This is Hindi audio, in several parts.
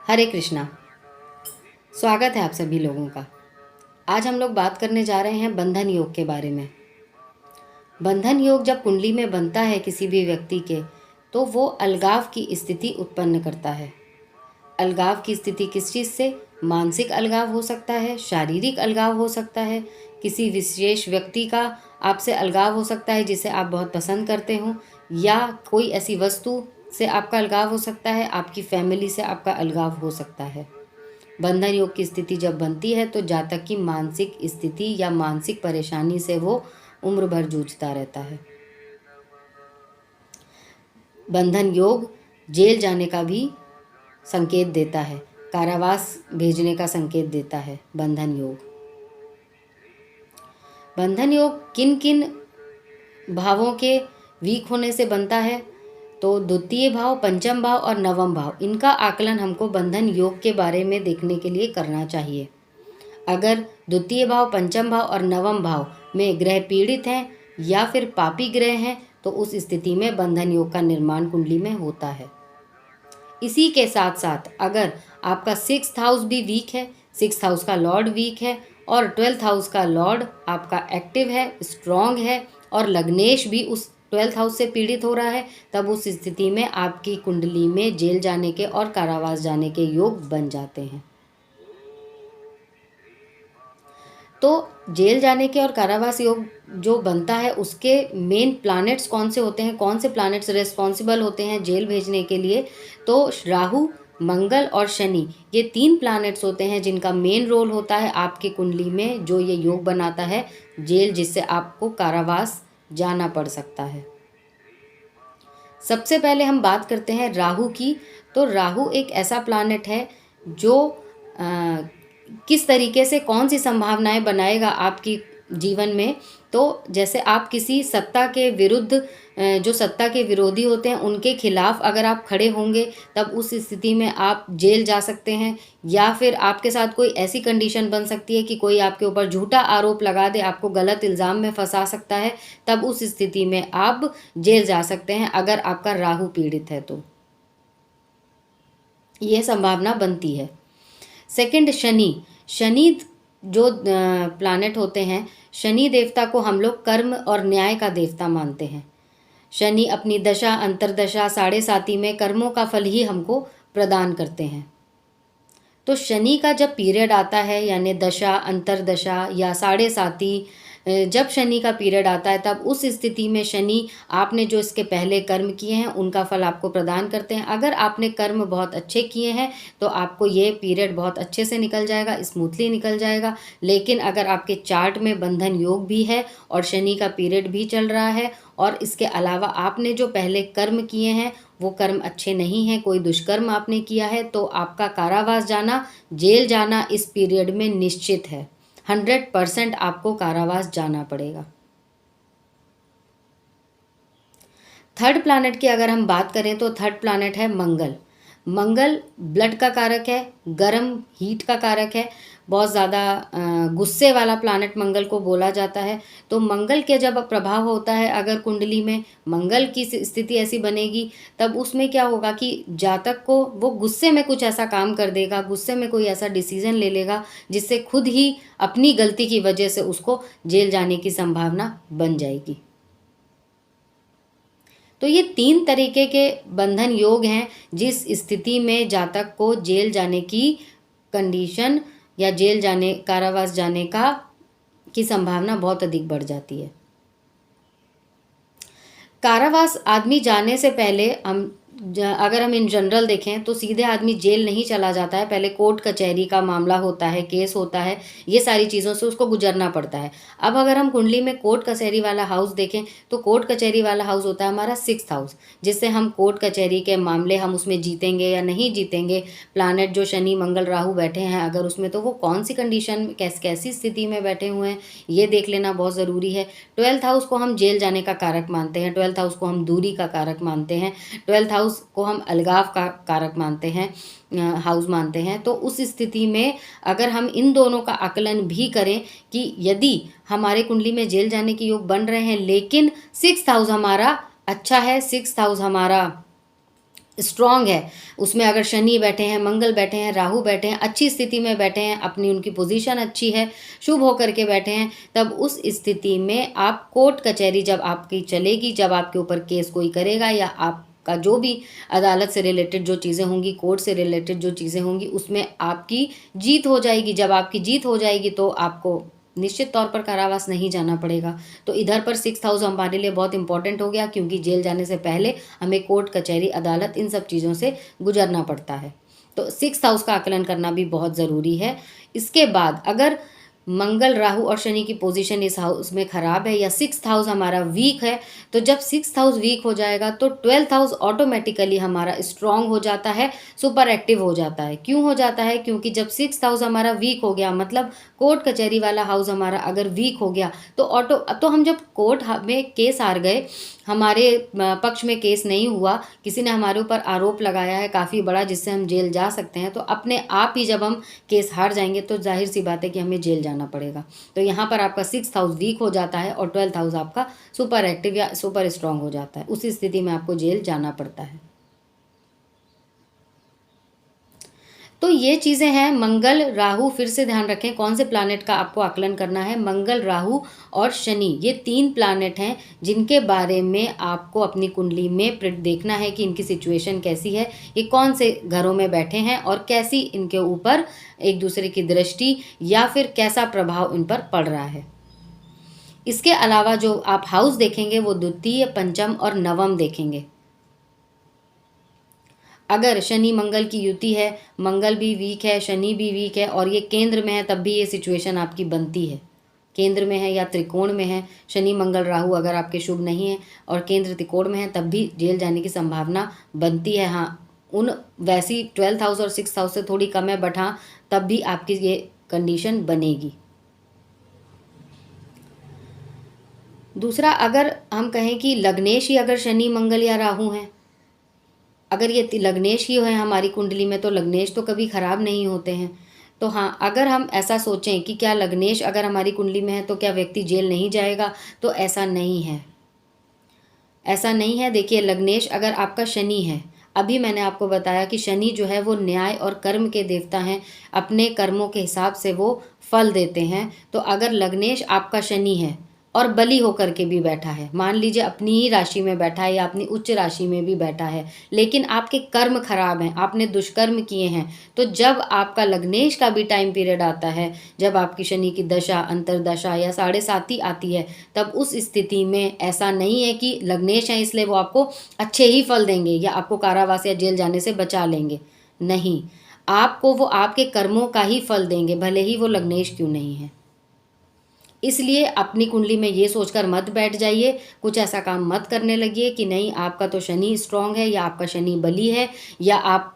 हरे कृष्णा। स्वागत है आप सभी लोगों का। आज हम लोग बात करने जा रहे हैं बंधन योग के बारे में। बंधन योग जब कुंडली में बनता है किसी भी व्यक्ति के, तो वो अलगाव की स्थिति उत्पन्न करता है। अलगाव की स्थिति किस चीज़ से? मानसिक अलगाव हो सकता है, शारीरिक अलगाव हो सकता है, किसी विशेष व्यक्ति का आपसे अलगाव हो सकता है जिसे आप बहुत पसंद करते हो, या कोई ऐसी वस्तु से आपका अलगाव हो सकता है, आपकी फैमिली से आपका अलगाव हो सकता है। बंधन योग की स्थिति जब बनती है तो जातक की मानसिक स्थिति या मानसिक परेशानी से वो उम्र भर जूझता रहता है। बंधन योग जेल जाने का भी संकेत देता है, कारावास भेजने का संकेत देता है। बंधन योग किन किन भावों के वीक होने से बनता है? तो द्वितीय भाव, पंचम भाव और नवम भाव, इनका आकलन हमको बंधन योग के बारे में देखने के लिए करना चाहिए। अगर द्वितीय भाव, पंचम भाव और नवम भाव में ग्रह पीड़ित हैं या फिर पापी ग्रह हैं, तो उस स्थिति में बंधन योग का निर्माण कुंडली में होता है। इसी के साथ साथ अगर आपका 6th हाउस भी वीक है, 6th हाउस का लॉर्ड वीक है और 12th हाउस का लॉर्ड आपका एक्टिव है, स्ट्रॉन्ग है, और लग्नेश भी उस 12th हाउस से पीड़ित हो रहा है, तब उस स्थिति में आपकी कुंडली में जेल जाने के और कारावास जाने के योग बन जाते हैं। तो जेल जाने के और कारावास योग जो बनता है, उसके मेन प्लैनेट्स कौन से होते हैं, कौन से प्लैनेट्स रिस्पॉन्सिबल होते हैं जेल भेजने के लिए? तो राहु, मंगल और शनि, ये 3 प्लैनेट्स होते हैं जिनका मेन रोल होता है आपकी कुंडली में, जो ये योग बनाता है जेल, जिससे आपको कारावास जाना पड़ सकता है। सबसे पहले हम बात करते हैं राहु की। तो राहु एक ऐसा प्लैनेट है जो किस तरीके से कौन सी संभावनाएं बनाएगा आपकी जीवन में। तो जैसे आप किसी सत्ता के विरुद्ध, जो सत्ता के विरोधी होते हैं उनके खिलाफ अगर आप खड़े होंगे, तब उस स्थिति में आप जेल जा सकते हैं। या फिर आपके साथ कोई ऐसी कंडीशन बन सकती है कि कोई आपके ऊपर झूठा आरोप लगा दे, आपको गलत इल्ज़ाम में फंसा सकता है, तब उस स्थिति में आप जेल जा सकते हैं अगर आपका राहु पीड़ित है तो ये संभावना बनती है। सेकंड, शनि जो प्लैनेट होते हैं, शनि देवता को हम लोग कर्म और न्याय का देवता मानते हैं। शनि अपनी दशा, अंतरदशा, साढ़े साती में कर्मों का फल ही हमको प्रदान करते हैं। तो शनि का जब पीरियड आता है, यानी दशा, अंतरदशा या साढ़े साती, जब शनि का पीरियड आता है, तब उस स्थिति में शनि आपने जो इसके पहले कर्म किए हैं उनका फल आपको प्रदान करते हैं। अगर आपने कर्म बहुत अच्छे किए हैं तो आपको ये पीरियड बहुत अच्छे से निकल जाएगा, स्मूथली निकल जाएगा। लेकिन अगर आपके चार्ट में बंधन योग भी है और शनि का पीरियड भी चल रहा है, और इसके अलावा आपने जो पहले कर्म किए हैं वो कर्म अच्छे नहीं हैं, कोई दुष्कर्म आपने किया है, तो आपका कारावास जाना, जेल जाना इस पीरियड में निश्चित है। 100% आपको कारावास जाना पड़ेगा। थर्ड प्लैनेट की अगर हम बात करें तो थर्ड प्लैनेट है मंगल। मंगल ब्लड का कारक है, गर्म हीट का कारक है, बहुत ज़्यादा गुस्से वाला प्लैनेट मंगल को बोला जाता है। तो मंगल के जब प्रभाव होता है अगर कुंडली में मंगल की स्थिति ऐसी बनेगी, तब उसमें क्या होगा कि जातक को वो गुस्से में कुछ ऐसा काम कर देगा, गुस्से में कोई ऐसा डिसीजन ले लेगा जिससे खुद ही अपनी गलती की वजह से उसको जेल जाने की संभावना बन जाएगी। तो ये 3 तरीके के बंधन योग हैं जिस स्थिति में जातक को जेल जाने की कंडीशन या जेल जाने, कारावास जाने की संभावना बहुत अधिक बढ़ जाती है। कारावास आदमी जाने से पहले अगर हम इन जनरल देखें तो सीधे आदमी जेल नहीं चला जाता है, पहले कोर्ट कचहरी का मामला होता है, केस होता है, ये सारी चीज़ों से उसको गुजरना पड़ता है। अब अगर हम कुंडली में कोर्ट कचहरी वाला हाउस देखें तो कोर्ट कचहरी वाला हाउस होता है हमारा 6th हाउस, जिससे हम कोर्ट कचहरी के मामले हम उसमें जीतेंगे या नहीं जीतेंगे। प्लानट जो शनि, मंगल, राहु बैठे हैं अगर उसमें, तो वो कौन सी कंडीशन, कैसी स्थिति में बैठे हुए हैं, ये देख लेना बहुत ज़रूरी है। 12th हाउस को हम जेल जाने का कारक मानते हैं, 12th हाउस को हम दूरी का कारक मानते हैं, 12th हाउस को हम अलगाव का कारक मानते हैं, हाउस मानते हैं। तो उस स्थिति में अगर हम इन दोनों का आकलन भी करें कि यदि हमारे कुंडली में जेल जाने के योग बन रहे हैं लेकिन 6th हाउस हमारा अच्छा है, 6th हाउस हमारा स्ट्रांग है, उसमें अगर शनि बैठे हैं, मंगल बैठे हैं, राहु बैठे हैं, अच्छी स्थिति में बैठे हैं, अपनी उनकी पोजीशन अच्छी है, शुभ होकर के बैठे हैं, तब उस स्थिति में आप कोर्ट कचहरी जब आपकी चलेगी, जब आपके ऊपर केस कोई करेगा या आपका जो भी अदालत से रिलेटेड जो चीज़ें होंगी, कोर्ट से रिलेटेड जो चीज़ें होंगी, उसमें आपकी जीत हो जाएगी। जब आपकी जीत हो जाएगी तो आपको निश्चित तौर पर कारावास नहीं जाना पड़ेगा। तो इधर पर 6th हाउस हमारे लिए बहुत इंपॉर्टेंट हो गया, क्योंकि जेल जाने से पहले हमें कोर्ट कचहरी अदालत इन सब चीज़ों से गुजरना पड़ता है। तो 6th हाउस का आकलन करना भी बहुत ज़रूरी है। इसके बाद अगर मंगल, राहु और शनि की पोजीशन इस हाउस में खराब है या 6th हाउस हमारा वीक है, तो जब 6th हाउस वीक हो जाएगा तो 12th हाउस ऑटोमेटिकली हमारा स्ट्रांग हो जाता है, सुपर एक्टिव हो जाता है। क्यों हो जाता है? क्योंकि जब 6th हाउस हमारा वीक हो गया, मतलब कोर्ट कचहरी वाला हाउस हमारा अगर वीक हो गया, तो हम जब कोर्ट में केस हार गए, हमारे पक्ष में केस नहीं हुआ, किसी ने हमारे ऊपर आरोप लगाया है काफ़ी बड़ा जिससे हम जेल जा सकते हैं, तो अपने आप ही जब हम केस हार जाएंगे तो जाहिर सी बात है कि हमें जेल जाना पड़ेगा। तो यहाँ पर आपका 6th हाउस वीक हो जाता है और 12th हाउस आपका सुपर एक्टिव या सुपर स्ट्रांग हो जाता है। उसी स्थिति में आपको जेल जाना पड़ता है। तो ये चीज़ें हैं मंगल, राहु। फिर से ध्यान रखें कौन से प्लानेट का आपको आकलन करना है। मंगल, राहु और शनि, ये 3 प्लानेट हैं जिनके बारे में आपको अपनी कुंडली में देखना है कि इनकी सिचुएशन कैसी है, ये कौन से घरों में बैठे हैं और कैसी इनके ऊपर एक दूसरे की दृष्टि या फिर कैसा प्रभाव इन पर पड़ रहा है। इसके अलावा जो आप हाउस देखेंगे वो द्वितीय, पंचम और नवम देखेंगे। अगर शनि मंगल की युति है, मंगल भी वीक है, शनि भी वीक है और ये केंद्र में है, तब भी ये सिचुएशन आपकी बनती है। केंद्र में है या त्रिकोण में है, शनि मंगल राहु अगर आपके शुभ नहीं है और केंद्र त्रिकोण में है, तब भी जेल जाने की संभावना बनती है। हाँ, उन वैसी 12th हाउस और 6th हाउस से थोड़ी कम है, बट हाँ तब भी आपकी ये कंडीशन बनेगी। दूसरा, अगर हम कहें कि लग्नेश ही अगर शनि मंगल या राहु हैं, अगर ये लग्नेश ही है हमारी कुंडली में, तो लग्नेश तो कभी ख़राब नहीं होते हैं। तो हाँ, अगर हम ऐसा सोचें कि क्या लग्नेश अगर हमारी कुंडली में है तो क्या व्यक्ति जेल नहीं जाएगा, तो ऐसा नहीं है। ऐसा नहीं है। देखिए, लग्नेश अगर आपका शनि है, अभी मैंने आपको बताया कि शनि जो है वो न्याय और कर्म के देवता हैं, अपने कर्मों के हिसाब से वो फल देते हैं। तो अगर लग्नेश आपका शनि है और बली होकर के भी बैठा है, मान लीजिए अपनी ही राशि में बैठा है या अपनी उच्च राशि में भी बैठा है, लेकिन आपके कर्म खराब हैं, आपने दुष्कर्म किए हैं, तो जब आपका लग्नेश का भी टाइम पीरियड आता है, जब आपकी शनि की दशा, अंतरदशा या 7.5 आती है, तब उस स्थिति में ऐसा नहीं है कि लग्नेश है इसलिए वो आपको अच्छे ही फल देंगे या आपको कारावास या जेल जाने से बचा लेंगे। नहीं, आपको वो आपके कर्मों का ही फल देंगे, भले ही वो लग्नेश क्यों नहीं है। इसलिए अपनी कुंडली में ये सोचकर मत बैठ जाइए, कुछ ऐसा काम मत करने लगिए कि नहीं आपका तो शनि स्ट्रांग है या आपका शनि बली है या आपको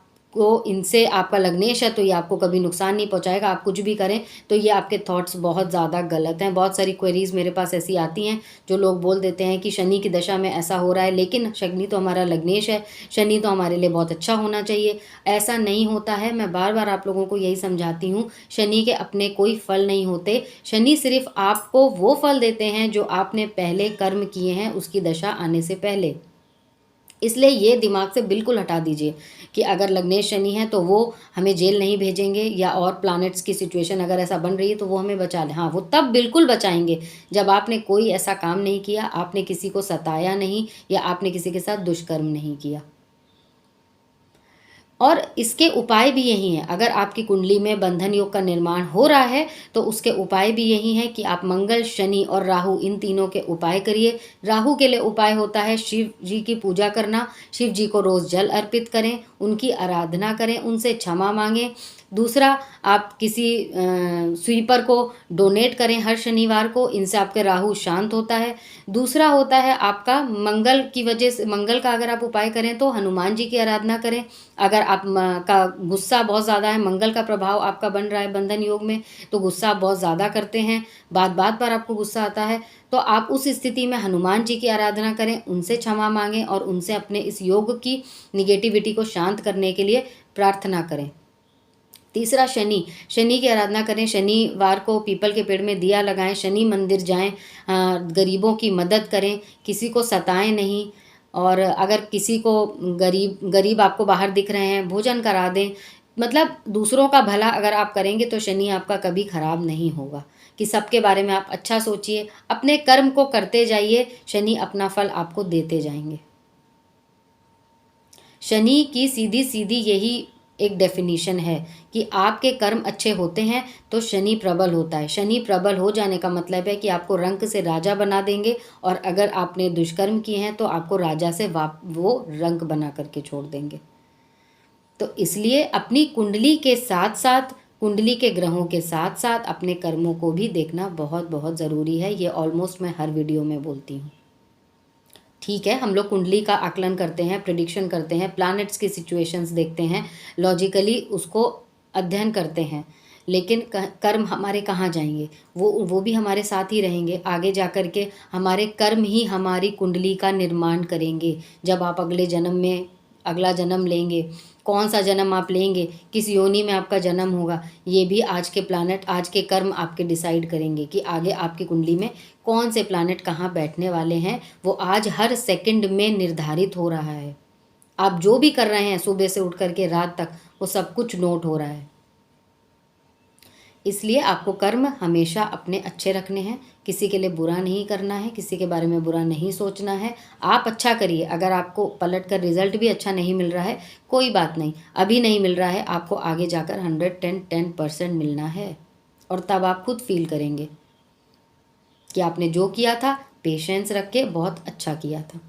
इनसे आपका लग्नेश है तो ये आपको कभी नुकसान नहीं पहुंचाएगा। आप कुछ भी करें तो ये आपके थॉट्स बहुत ज़्यादा गलत हैं। बहुत सारी क्वेरीज मेरे पास ऐसी आती हैं जो लोग बोल देते हैं कि शनि की दशा में ऐसा हो रहा है, लेकिन शनि तो हमारा लग्नेश है, शनि तो हमारे लिए बहुत अच्छा होना चाहिए। ऐसा नहीं होता है। मैं बार बार आप लोगों को यही समझाती हूँ, शनि के अपने कोई फल नहीं होते। शनि सिर्फ आपको वो फल देते हैं जो आपने पहले कर्म किए हैं उसकी दशा आने से पहले। इसलिए ये दिमाग से बिल्कुल हटा दीजिए कि अगर लग्नेश शनि है तो वो हमें जेल नहीं भेजेंगे, या और प्लैनेट्स की सिचुएशन अगर ऐसा बन रही है तो वो हमें बचा ले। हाँ, वो तब बिल्कुल बचाएंगे जब आपने कोई ऐसा काम नहीं किया, आपने किसी को सताया नहीं या आपने किसी के साथ दुष्कर्म नहीं किया। और इसके उपाय भी यही हैं। अगर आपकी कुंडली में बंधन योग का निर्माण हो रहा है तो उसके उपाय भी यही हैं कि आप मंगल, शनि और राहु, इन तीनों के उपाय करिए। राहु के लिए उपाय होता है शिव जी की पूजा करना, शिव जी को रोज़ जल अर्पित करें, उनकी आराधना करें, उनसे क्षमा मांगें। दूसरा, आप किसी स्वीपर को डोनेट करें हर शनिवार को, इनसे आपके राहु शांत होता है। दूसरा होता है आपका मंगल की वजह से, मंगल का अगर आप उपाय करें तो हनुमान जी की आराधना करें। अगर आप का गुस्सा बहुत ज़्यादा है, मंगल का प्रभाव आपका बन रहा है बंधन योग में, तो गुस्सा आप बहुत ज़्यादा करते हैं, बात बात पर आपको गुस्सा आता है, तो आप उस स्थिति में हनुमान जी की आराधना करें, उनसे क्षमा मांगें और उनसे अपने इस योग की निगेटिविटी को शांत करने के लिए प्रार्थना करें। तीसरा, शनि की आराधना करें। शनिवार को पीपल के पेड़ में दिया लगाएं, शनि मंदिर जाएं, गरीबों की मदद करें, किसी को सताएं नहीं। और अगर किसी को गरीब आपको बाहर दिख रहे हैं, भोजन करा दें। मतलब दूसरों का भला अगर आप करेंगे तो शनि आपका कभी खराब नहीं होगा। कि सबके बारे में आप अच्छा सोचिए, अपने कर्म को करते जाइए, शनि अपना फल आपको देते जाएंगे। शनि की सीधी सीधी यही एक डेफिनेशन है कि आपके कर्म अच्छे होते हैं तो शनि प्रबल होता है। शनि प्रबल हो जाने का मतलब है कि आपको रंक से राजा बना देंगे, और अगर आपने दुष्कर्म किए हैं तो आपको राजा से वो रंक बना करके छोड़ देंगे। तो इसलिए अपनी कुंडली के साथ साथ, कुंडली के ग्रहों के साथ साथ अपने कर्मों को भी देखना बहुत बहुत ज़रूरी है। ये ऑलमोस्ट मैं हर वीडियो में बोलती हूँ। ठीक है, हम लोग कुंडली का आकलन करते हैं, प्रिडिक्शन करते हैं, प्लैनेट्स की सिचुएशंस देखते हैं, लॉजिकली उसको अध्ययन करते हैं, लेकिन कर्म हमारे कहाँ जाएंगे? वो भी हमारे साथ ही रहेंगे। आगे जा कर के हमारे कर्म ही हमारी कुंडली का निर्माण करेंगे। जब आप अगले जन्म में अगला जन्म लेंगे, कौन सा जन्म आप लेंगे, किस योनि में आपका जन्म होगा, ये भी आज के प्लैनेट, आज के कर्म आपके डिसाइड करेंगे कि आगे आपकी कुंडली में कौन से प्लैनेट कहाँ बैठने वाले हैं। वो आज हर सेकंड में निर्धारित हो रहा है। आप जो भी कर रहे हैं सुबह से उठ करके रात तक, वो सब कुछ नोट हो रहा है। इसलिए आपको कर्म हमेशा अपने अच्छे रखने हैं, किसी के लिए बुरा नहीं करना है, किसी के बारे में बुरा नहीं सोचना है। आप अच्छा करिए। अगर आपको पलट कर रिजल्ट भी अच्छा नहीं मिल रहा है, कोई बात नहीं, अभी नहीं मिल रहा है, आपको आगे जाकर 110% मिलना है, और तब आप खुद फील करेंगे कि आपने जो किया था पेशेंस रख के बहुत अच्छा किया था।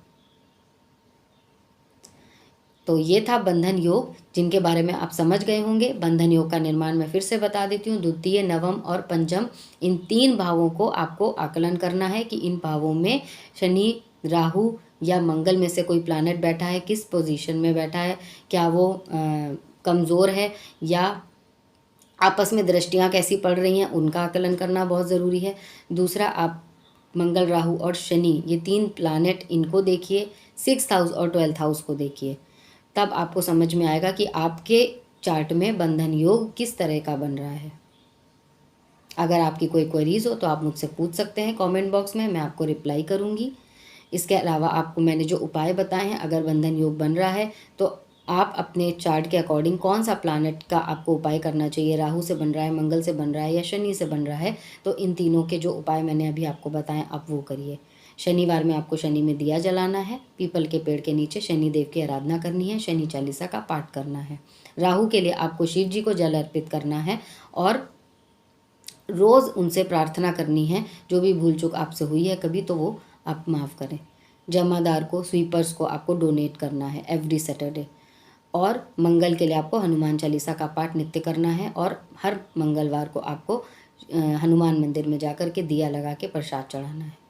तो ये था बंधन योग, जिनके बारे में आप समझ गए होंगे। बंधन योग का निर्माण मैं फिर से बता देती हूँ। द्वितीय, नवम और पंचम, इन 3 भावों को आपको आकलन करना है कि इन भावों में शनि, राहु या मंगल में से कोई प्लैनेट बैठा है, किस पोजीशन में बैठा है, क्या वो कमज़ोर है या आपस में दृष्टियाँ कैसी पड़ रही हैं, उनका आकलन करना बहुत ज़रूरी है। दूसरा, आप मंगल, राहु और शनि, ये 3 प्लैनेट, इनको देखिए। 6th हाउस और 12th हाउस को देखिए, तब आपको समझ में आएगा कि आपके चार्ट में बंधन योग किस तरह का बन रहा है। अगर आपकी कोई क्वेरीज हो तो आप मुझसे पूछ सकते हैं कमेंट बॉक्स में, मैं आपको रिप्लाई करूंगी। इसके अलावा आपको मैंने जो उपाय बताए हैं, अगर बंधन योग बन रहा है तो आप अपने चार्ट के अकॉर्डिंग कौन सा प्लैनेट का आपको उपाय करना चाहिए, राहु से बन रहा है, मंगल से बन रहा है या शनि से बन रहा है, तो इन तीनों के जो उपाय मैंने अभी आपको बताएं आप वो करिए। शनिवार में आपको शनि में दिया जलाना है, पीपल के पेड़ के नीचे शनि देव की आराधना करनी है, शनि चालीसा का पाठ करना है। राहु के लिए आपको शिव जी को जल अर्पित करना है और रोज़ उनसे प्रार्थना करनी है, जो भी भूल चूक आपसे हुई है कभी तो वो आप माफ़ करें। जमादार को, स्वीपर्स को आपको डोनेट करना है एवरी सैटरडे। और मंगल के लिए आपको हनुमान चालीसा का पाठ नित्य करना है, और हर मंगलवार को आपको हनुमान मंदिर में जाकर के दिया लगा के प्रसाद चढ़ाना है।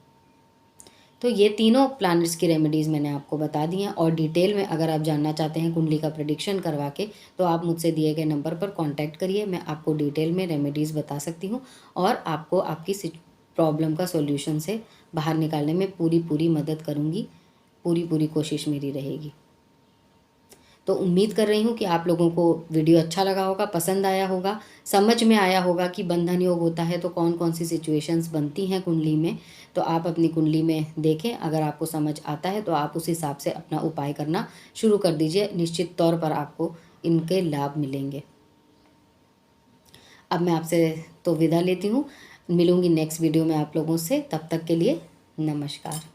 तो ये तीनों प्लैनेट्स की रेमेडीज़ मैंने आपको बता दी हैं, और डिटेल में अगर आप जानना चाहते हैं कुंडली का प्रेडिक्शन करवा के, तो आप मुझसे दिए गए नंबर पर कांटेक्ट करिए। मैं आपको डिटेल में रेमेडीज़ बता सकती हूँ, और आपको आपकी प्रॉब्लम का सॉल्यूशन से बाहर निकालने में पूरी मदद करूँगी। पूरी कोशिश मेरी रहेगी। तो उम्मीद कर रही हूँ कि आप लोगों को वीडियो अच्छा लगा होगा, पसंद आया होगा, समझ में आया होगा कि बंधन योग होता है तो कौन कौन सी सिचुएशंस बनती हैं कुंडली में। तो आप अपनी कुंडली में देखें, अगर आपको समझ आता है तो आप उस हिसाब से अपना उपाय करना शुरू कर दीजिए। निश्चित तौर पर आपको इनके लाभ मिलेंगे। अब मैं आपसे तो विदा लेती हूँ, मिलूँगी नेक्स्ट वीडियो में आप लोगों से। तब तक के लिए नमस्कार।